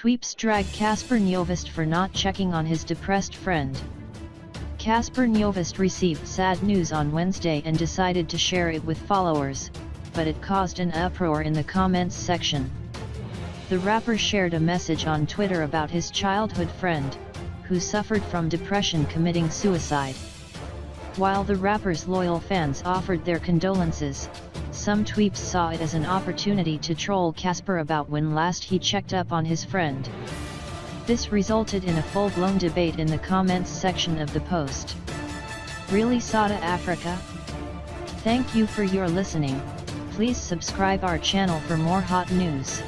Tweeps dragged Cassper Nyovest for not checking on his depressed friend. Cassper Nyovest received sad news on Wednesday and decided to share it with followers, but it caused an uproar in the comments section. The rapper shared a message on Twitter about his childhood friend, who suffered from depression, committing suicide. While the rapper's loyal fans offered their condolences, some tweeps saw it as an opportunity to troll Cassper about when last he checked up on his friend. This resulted in a full-blown debate in the comments section of the post. Really, South Africa? Thank you for your listening. Please subscribe our channel for more hot news.